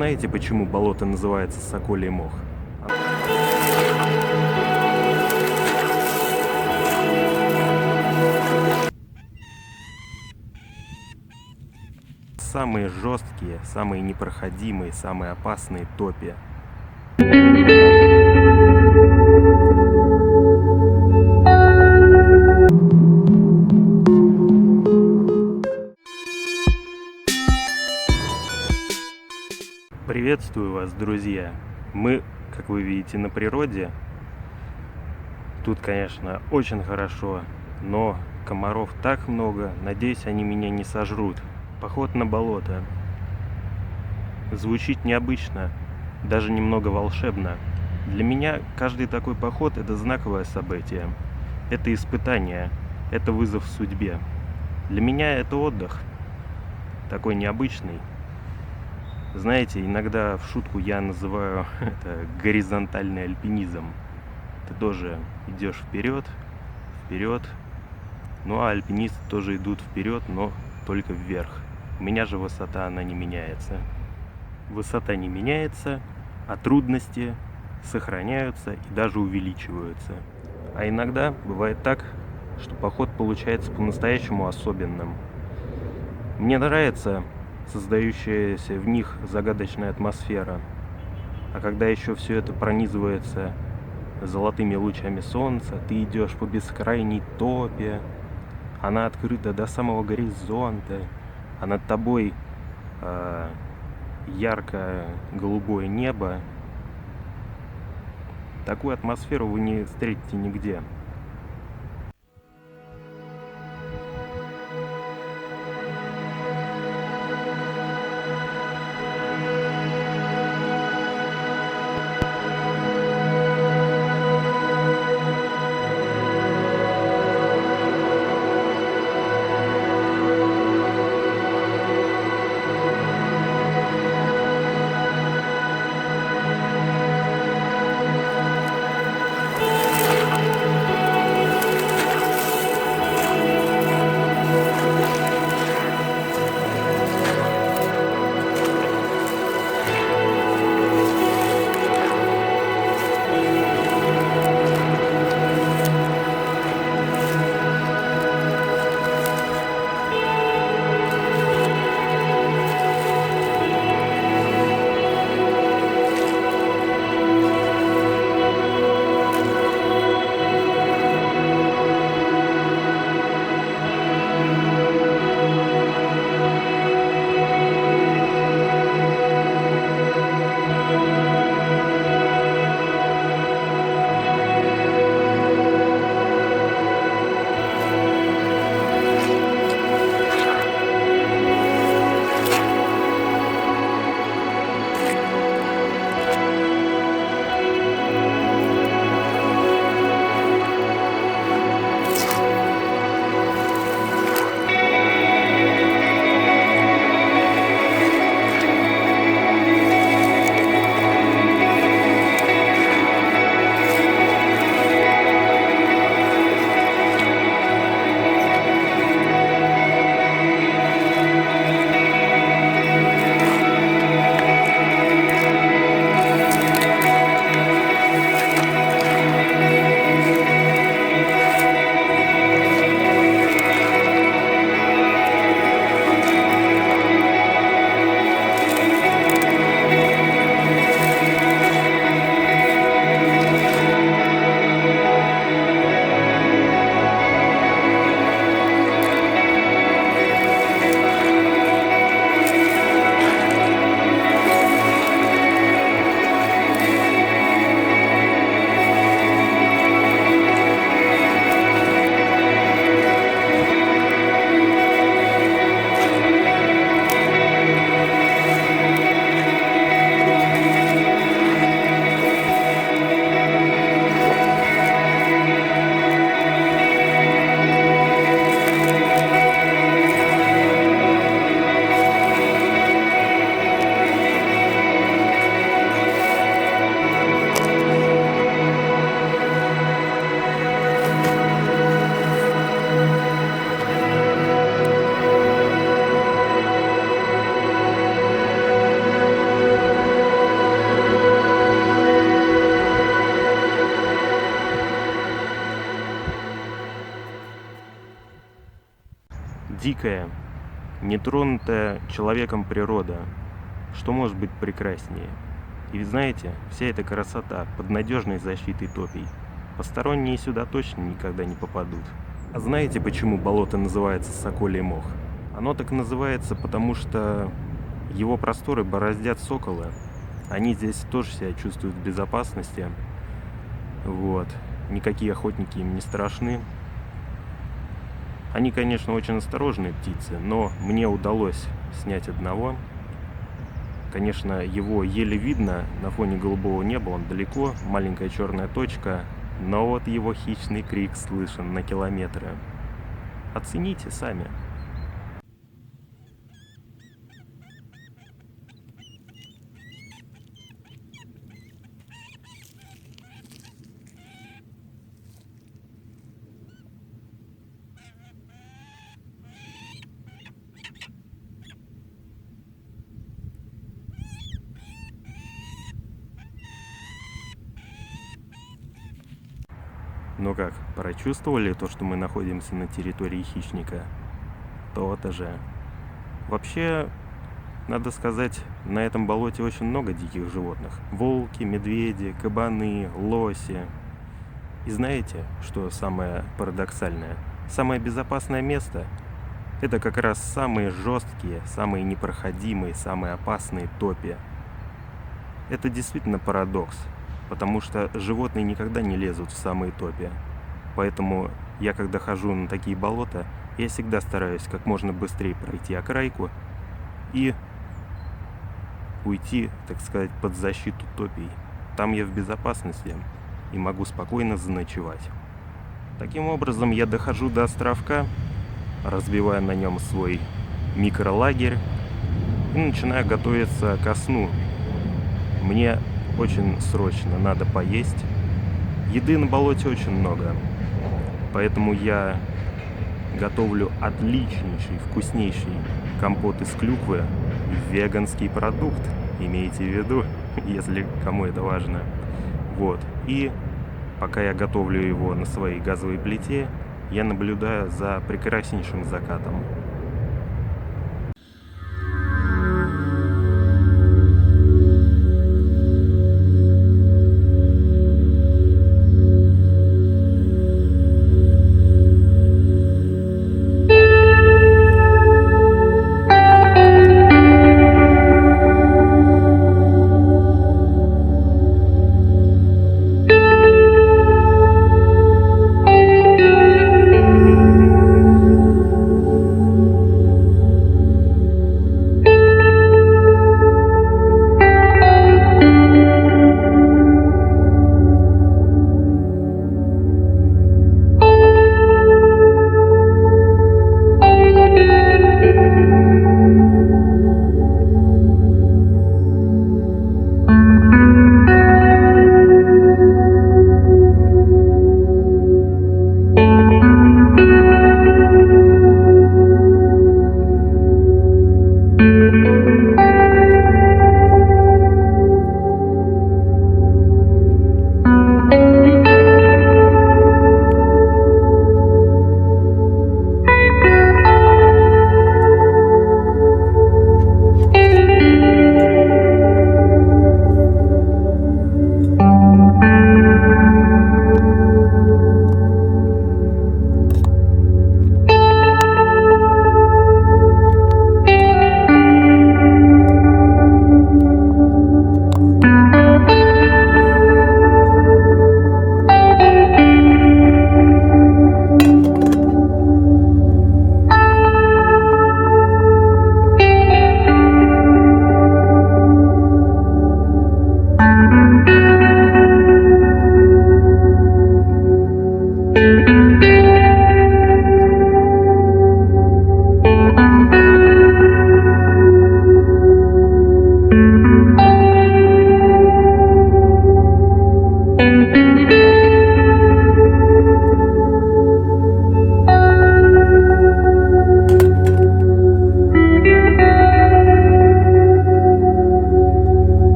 знаете, почему болото называется Соколий мох? Самые жесткие, самые непроходимые, самые опасные топи. Приветствую вас, друзья! Мы, как вы видите, на природе. Тут, конечно, очень хорошо, но комаров так много, надеюсь, они меня не сожрут. Поход на болото. Звучит необычно, даже немного волшебно. Для меня каждый такой поход – это знаковое событие. Это испытание, это вызов судьбе. Для меня это отдых, такой необычный. Знаете, иногда в шутку я называю это горизонтальный альпинизм. Ты тоже идешь вперед, вперед. Ну а альпинисты тоже идут вперед, но только вверх. У меня же высота, она не меняется. Высота не меняется, а трудности сохраняются и даже увеличиваются. А иногда бывает так, что поход получается по-настоящему особенным. Мне нравится создающаяся в них загадочная атмосфера. А когда еще все это пронизывается золотыми лучами солнца, ты идешь по бескрайней топе, она открыта до самого горизонта, а над тобой ярко-голубое небо. Такую атмосферу вы не встретите нигде. дикая, нетронутая человеком природа. Что может быть прекраснее? И ведь знаете, вся эта красота под надежной защитой топий. Посторонние сюда точно никогда не попадут. А знаете, почему болото называется Соколий мох? Оно так называется, потому что его просторы бороздят соколы. Они здесь тоже себя чувствуют в безопасности. Вот. Никакие охотники им не страшны. Они, конечно, очень осторожные птицы, но мне удалось снять одного. Конечно, его еле видно на фоне голубого неба, он далеко, маленькая черная точка, но вот его хищный крик слышен на километры. Оцените сами. Ну как, прочувствовали то, что мы находимся на территории хищника? То-то же. Вообще, надо сказать, на этом болоте очень много диких животных. Волки, медведи, кабаны, лоси. И знаете, что самое парадоксальное? Самое безопасное место – это как раз самые жесткие, самые непроходимые, самые опасные топи. Это действительно парадокс, потому что животные никогда не лезут в самые топи. Поэтому я, когда хожу на такие болота, я всегда стараюсь как можно быстрее пройти окрайку и уйти, так сказать, под защиту топий. Там я в безопасности и могу спокойно заночевать. Таким образом, я дохожу до островка, разбиваю на нем свой микролагерь и начинаю готовиться ко сну. Мне очень срочно надо поесть. Еды на болоте очень много, поэтому я готовлю отличнейший, вкуснейший компот из клюквы, веганский продукт, имейте в виду, если кому это важно. Вот, и пока я готовлю его на своей газовой плите, я наблюдаю за прекраснейшим закатом.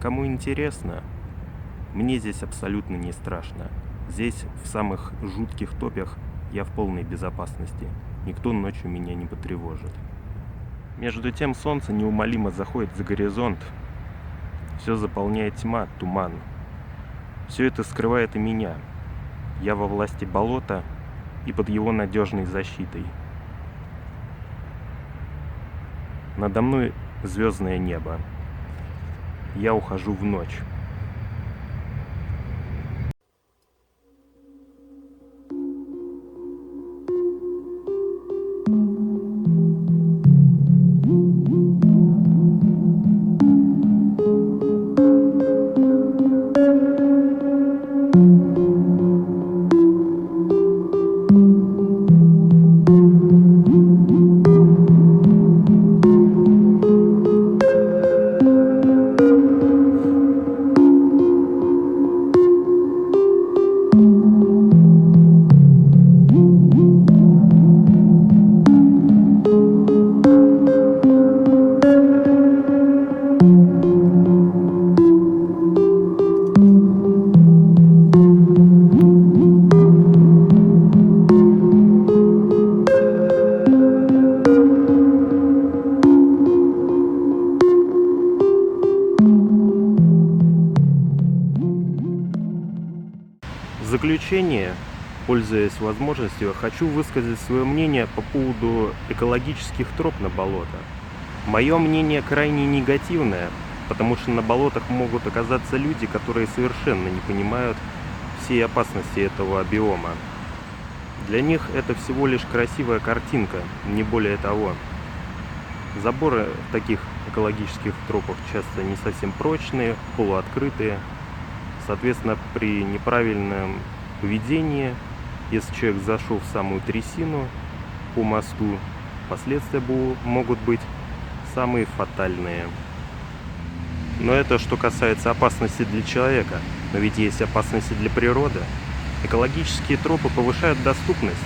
кому интересно, мне здесь абсолютно не страшно. Здесь, в самых жутких топях, я в полной безопасности. Никто ночью меня не потревожит. Между тем солнце неумолимо заходит за горизонт. Все заполняет тьма, туман. Все это скрывает и меня. Я во власти болота и под его надежной защитой. Надо мной звездное небо. Я ухожу в ночь. В заключение, пользуясь возможностью, хочу высказать свое мнение по поводу экологических троп на болото. Мое мнение крайне негативное, потому что на болотах могут оказаться люди, которые совершенно не понимают всей опасности этого биома. Для них это всего лишь красивая картинка, не более того. Заборы в таких экологических тропах часто не совсем прочные, полуоткрытые. Соответственно, при неправильном поведении, если человек зашел в самую трясину по мосту, последствия могут быть самые фатальные. Но это что касается опасности для человека, но ведь есть опасности для природы. Экологические тропы повышают доступность,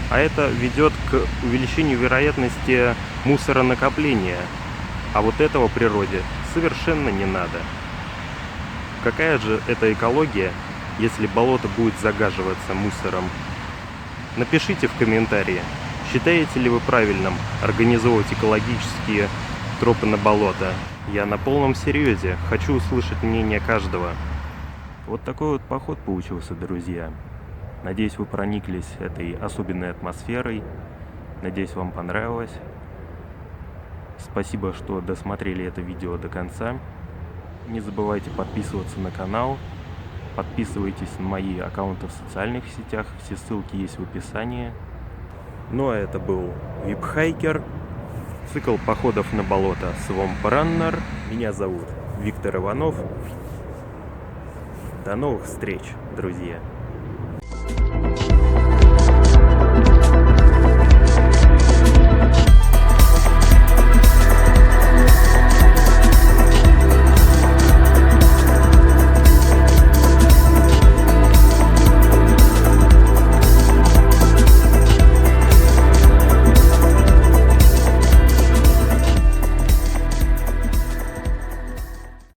а это ведет к увеличению вероятности мусоронакопления, а вот этого природе совершенно не надо. Какая же это экология, если болото будет загаживаться мусором? Напишите в комментарии, считаете ли вы правильным организовывать экологические тропы на болото. Я на полном серьезе хочу услышать мнение каждого. Вот такой вот поход получился, друзья. Надеюсь, вы прониклись этой особенной атмосферой. Надеюсь, вам понравилось. Спасибо, что досмотрели это видео до конца. Не забывайте подписываться на канал, подписывайтесь на мои аккаунты в социальных сетях, все ссылки есть в описании. Ну а это был Випхайкер, цикл походов на болото Swamp Runner. Меня зовут Виктор Иванов. До новых встреч, друзья!